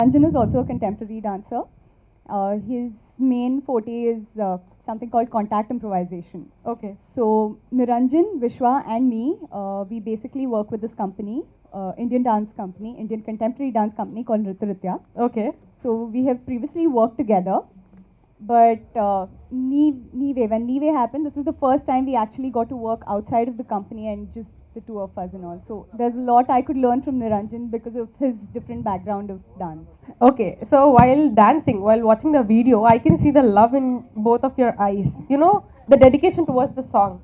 Niranjan is also a contemporary dancer. His main forte is something called contact improvisation. Okay. So Niranjan, Vishwa, and me, we basically work with this company, Indian dance company, Indian contemporary dance company called Nritya. Okay. So we have previously worked together, but when Nive happened, this was the first time we actually got to work outside of the company and just the two of us and all. So there's a lot I could learn from Niranjan because of his different background of dance. Okay, so while dancing, while watching the video, I can see the love in both of your eyes. You know, the dedication towards the song.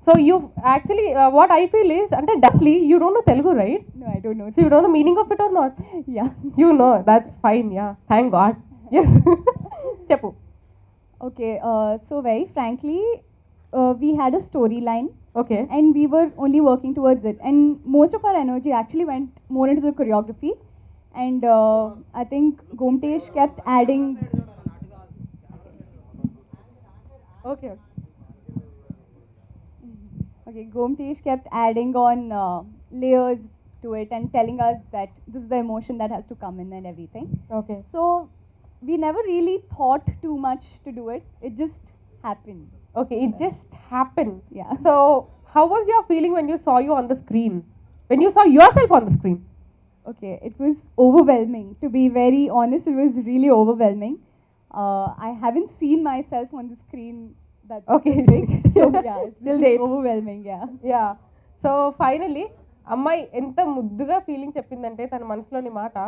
So you actually, what I feel is, అంటే Dasli, you don't know Telugu, right? No, I don't know. So you know the meaning of it or not? Yeah. You know, that's fine. Yeah, thank God. Yes. Cheppu. Okay, so very frankly, we had a storyline Okay. and we were only working towards it. And most of our energy actually went more into the choreography. And I think Gomtesh kept adding. Okay. Okay, Gomtesh kept adding on layers to it and telling us that this is the emotion that has to come in and everything. Okay. So we never really thought too much to do it. It just happened. Okay, it just happened. Yeah. So how was your feeling when you saw you on the screen? When you saw yourself on the screen? Okay, it was overwhelming. To be very honest, it was really overwhelming. I haven't seen myself on the screen that Okay. big. So yeah, it's Till just date. overwhelming. Yeah. Yeah so finally అమ్మాయి ఎంత ముద్దుగా feeling చెప్పిందంటే తన మనసులోని మాట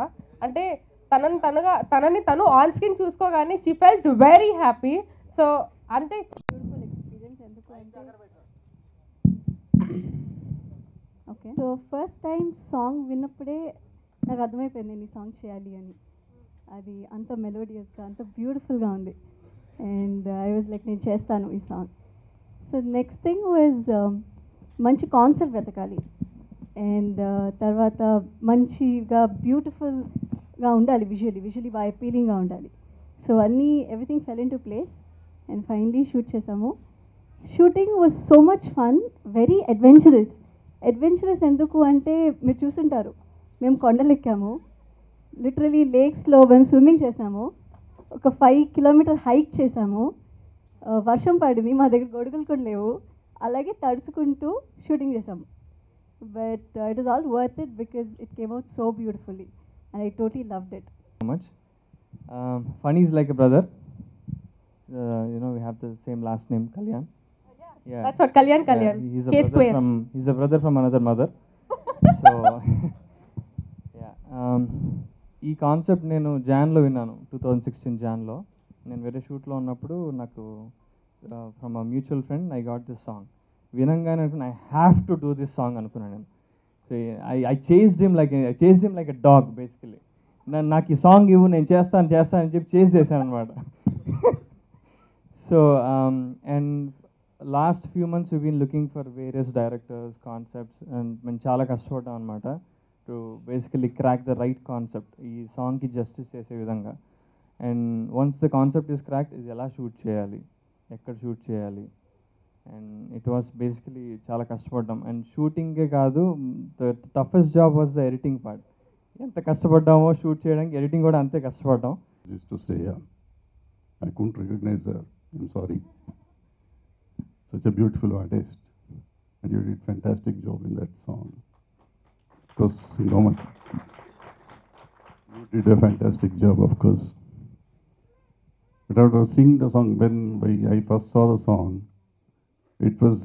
అంటే తనని తను ఆన్ స్క్రీన్ చూసుకోగానే she felt very happy so అంటే బ్యూటిఫుల్ ఎక్స్పీరియన్స్ ఎందుకు అంటే okay so first time song విన్నప్పుడే నాకు అర్థమైపోయింది నేను ఈ సాంగ్ చేయాలి అని. అది అంత మెలోడియస్గా అంత బ్యూటిఫుల్గా ఉంది. అండ్ ఐ వాజ్ లైక్ నేను చేస్తాను ఈ song. So next thing was మంచి కాన్సెప్ట్ వెతకాలి. అండ్ తర్వాత మంచిగా బ్యూటిఫుల్గా ఉండాలి, విజువలీ బాగా అపీలింగ్గా ఉండాలి. సో అన్నీ everything fell into place and finally shoot చేసాము. Shooting was so much fun, very adventurous ఎందుకు అంటే మీరు చూసుంటారు, మేము కొండలెక్కాము, లిటరలీ లేక్స్లో మేము స్విమ్మింగ్ చేసాము, ఒక 5 కిలోమీటర్ హైక్ చేసాము, వర్షం పడింది, మా దగ్గర గొడుగులు కూడా లేవు, అలాగే తడుచుకుంటూ షూటింగ్ చేసాము. But it is all worth it because it came out so beautifully and I totally loved it. So much. Funny is like a brother. We have the same last name, Kalyan. Yeah. That's what Kalyan He's a K brother square. he's a brother from another mother. So yeah. ఈ concept నేను జాన్లో విన్నాను, 2016 జాన్లో. నేను వేరే షూట్లో ఉన్నప్పుడు నాకు from a mutual friend I got this song. వినంగానే అనుకున్నా I have to do this song అనుకున్నాను నేను. So I chased him like a dog basically. నాకు ఈ సాంగ్ ఇవ్వు, నేను చేస్తాను అని చెప్పి చేసాను అనమాట. So and last few months we been looking for various directors, concepts, and మేము చాలా కష్టపడ్డాం అనమాట to basically crack the right concept, ఈ సాంగ్కి జస్టిస్ చేసే విధంగా. And once the concept is cracked, ఇది ఎలా షూట్ చేయాలి, ఎక్కడ షూట్ చేయాలి, అండ్ ఇట్ వాస్ బేసికలీ చాలా కష్టపడ్డాం. అండ్ షూటింగే కాదు, the toughest job was the editing part. ఎంత కష్టపడ్డామో షూట్ చేయడానికి, ఎడిటింగ్ కూడా అంతే కష్టపడ్డాం. Just to say, I couldn't recognize her. I'm sorry. Such a beautiful artist, and you did fantastic job in that song. Of course, you did a fantastic job, of course. But after seeing the song, when I first saw the song, it was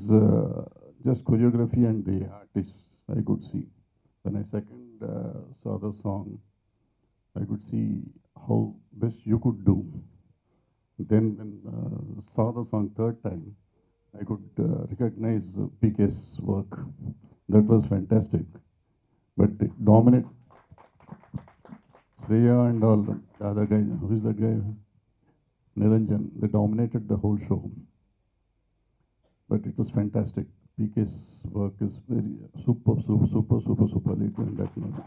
just choreography and the artists I could see. When I second saw the song, I could see how best you could do. Then when saw the song third time, I could recognize PK's work. That was fantastic. But it dominate Shreya and all the other guys. Who is that guy? Niranjan. They dominated the whole show. But it was fantastic. PK's work is very super late in that movie.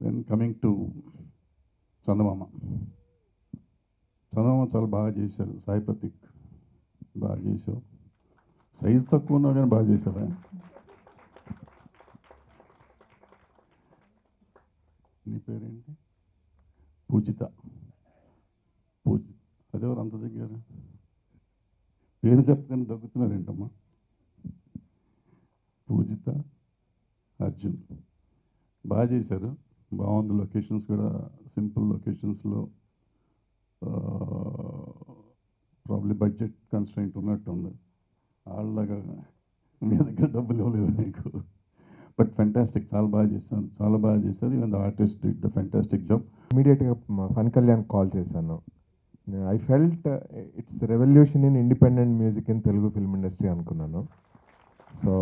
Then coming to చందమామ చాలా బాగా చేశారు. సాయి ప్రతీక్ బాగా చేశావు. Size తక్కువ ఉన్నా కానీ బాగా చేశారా? నీ పేరేంటి? పూజిత. అదెవరు అంత దగ్గర పేరు చెప్పగానే దగ్గుతున్నారేంటమ్మా? పూజిత, అర్జున్ బాగా చేశారు, బాగుంది. లొకేషన్స్ కూడా సింపుల్ లొకేషన్స్లో, ప్రాబ్లీ బడ్జెట్ కన్స్ట్రెయింట్ ఉన్నట్టుంది. వాళ్ళగా మీ దగ్గర డబ్బులు ఇవ్వలేదు మీకు. బట్ ఫెంటాస్టిక్, చాలా బాగా చేశారు. Even the artist did the fantastic job. ఇమీడియట్గా ఫన్ కళ్యాణ్ కాల్ చేశాను. I felt it's revolution in independent music in Telugu film industry అనుకున్నాను. So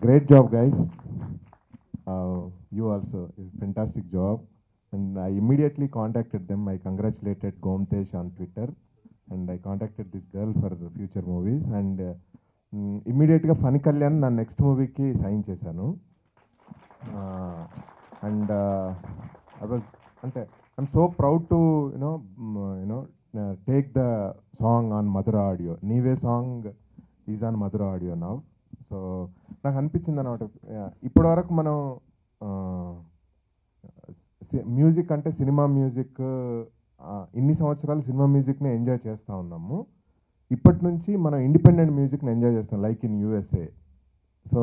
great job guys, you also fantastic job. And I immediately contacted them. I congratulated Gomatesh on Twitter and I contacted this girl for the future movies. And ఇమీడియట్గా ఫన్ కళ్యాణ్ నా next మూవీకి sign చేశాను. And I was అంటే I'm so proud to you know take the song on Madhura audio. Neeve song is on Madhura audio now. So నాకు అనిపించింది అనమాట, ఇప్పటి వరకు మనం మ్యూజిక్ అంటే సినిమా మ్యూజిక్, ఇన్ని సంవత్సరాలు సినిమా మ్యూజిక్ని ఎంజాయ్ చేస్తూ ఉన్నాము. ఇప్పటి నుంచి మనం ఇండిపెండెంట్ మ్యూజిక్ని ఎంజాయ్ చేస్తాం, లైక్ ఇన్ యూఎస్ఏ. సో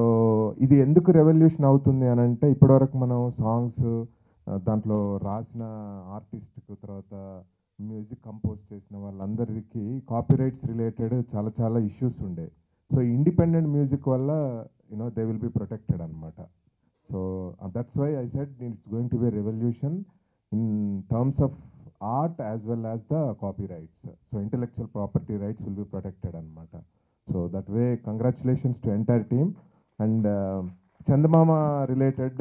ఇది ఎందుకు రెవల్యూషన్ అవుతుంది అని అంటే, ఇప్పటివరకు మనం సాంగ్స్ దాంట్లో రాసిన ఆర్టిస్ట్కు, తర్వాత మ్యూజిక్ కంపోజ్ చేసిన వాళ్ళందరికీ కాపీరైట్స్ రిలేటెడ్ చాలా ఇష్యూస్ ఉండే. సో ఇండిపెండెంట్ మ్యూజిక్ వల్ల దే విల్ బి ప్రొటెక్టెడ్ అనమాట. So that's why I said it's going to be revolution in terms of art as well as the copyrights. So intellectual property rights will be protected anamata. So that way congratulations to entire team. And Chandamama related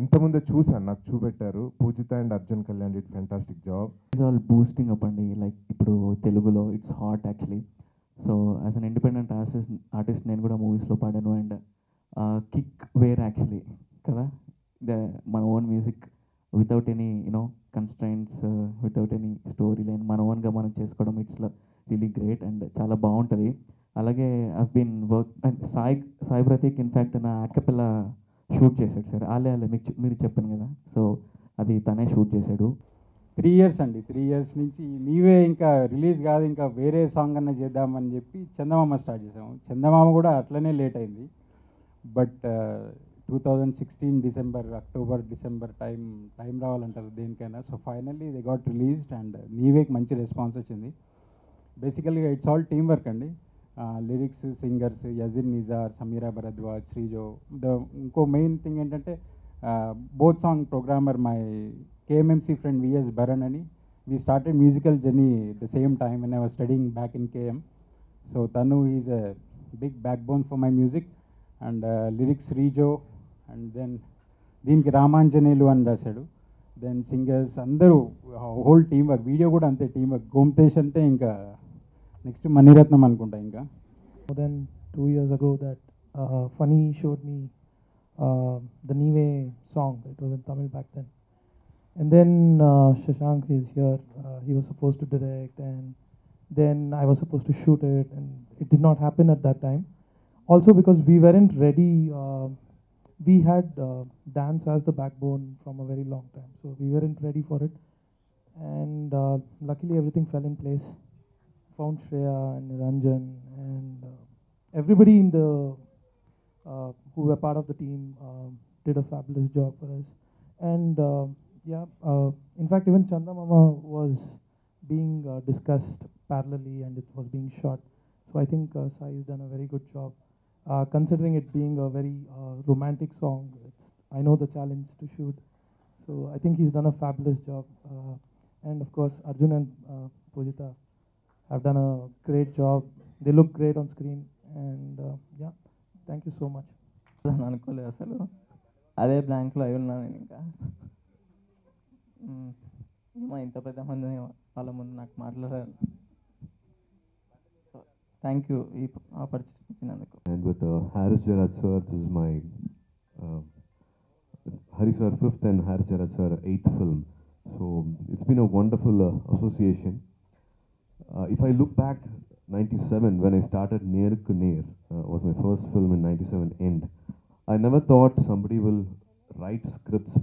ఇంతకుముందే చూసాను, నాకు చూపెట్టారు. Poojitha and Arjun Kalyan did fantastic job. It's all boosting up అండి. Like ఇప్పుడు తెలుగులో it's hot actually. So as an independent artist నేను కూడా మూవీస్లో పాడాను. అండ్ కిక్ వేర్ యాక్చువల్లీ కదా, మన own music without any constraints, without any story line, మన ఓన్గా మనం చేసుకోవడం, ఇట్స్ రియలీ గ్రేట్ అండ్ చాలా బాగుంటుంది. అలాగే I've been work and Sai Prateek in fact నా యాకపెల్లా షూట్ చేశాడు సార్. మీరు చెప్పాను కదా, సో అది తనే షూట్ చేశాడు. 3 years అండి. 3 years నుంచి నీవే ఇంకా రిలీజ్ కాదు, ఇంకా వేరే సాంగ్ అన్న చేద్దామని చెప్పి చందమామ స్టార్ట్ చేసాము. చందమామ కూడా అట్లనే లేట్ అయింది. బట్ 2016 అక్టోబర్ డిసెంబర్ టైం రావాలంటారు దేనికైనా. So finally they got released and నీవేకి మంచి రెస్పాన్స్ వచ్చింది. బేసికల్గా ఇట్స్ ఆల్ టీమ్ వర్క్ అండి. Lyrics, singers Yazin Nizar, Sameera Bharadwaj, Sreejo. ఇంకో మెయిన్ థింగ్ ఏంటంటే both song programmer my KMMC friend VS Bharan అని. We started musical journey the same time and I was studying back in KM. So తను is a big backbone for my music. And lyrics Sreejo. And then దీనికి రామాంజనేయులు అని రాశాడు. Then singers అందరూ whole team work. Video కూడా అంతే team work. Gomatesh అంటే ఇంకా next Mani Ratnam అనుకుంటా. ఇంకా more than 2 years ago that Funny showed me the Nive song. It was in Tamil back then. And then Shashank is here. He was supposed to direct, and then I was supposed to shoot it, and it did not happen at that time. Also because we weren't ready. We had dance as the backbone from a very long time, so we weren't ready for it. And luckily everything fell in place. Found Shreya and Niranjan and everybody in the who were part of the team did a fabulous job for us. And in fact even Chandamama was being discussed parallelly and it was being shot. So I think Sai has done a very good job. Considering it being a very romantic song, I know the challenge to shoot. So I think he's done a fabulous job. And of course Arjun and Pujita have done a great job. They look great on screen. And thank you so much. అనుకోలేదు అసలు, అదే బ్లాంక్లో అయి ఉన్నాను నేను. ఇంకా ఏమో ఇంత పెద్ద మంది వాళ్ళ ముందు నాకు మాట్లాడారు. థ్యాంక్ యూ ఈ ఆపర్చునిటీ ఇచ్చినందుకు. And with Haris Jarad sir, this is my Hari sir 5th and Haris Jarad sir 8th film. So it's been a wonderful association. If I look back, 97 when I started Neer Ku Neer was my first film in 97 end. I never thought somebody will write scripts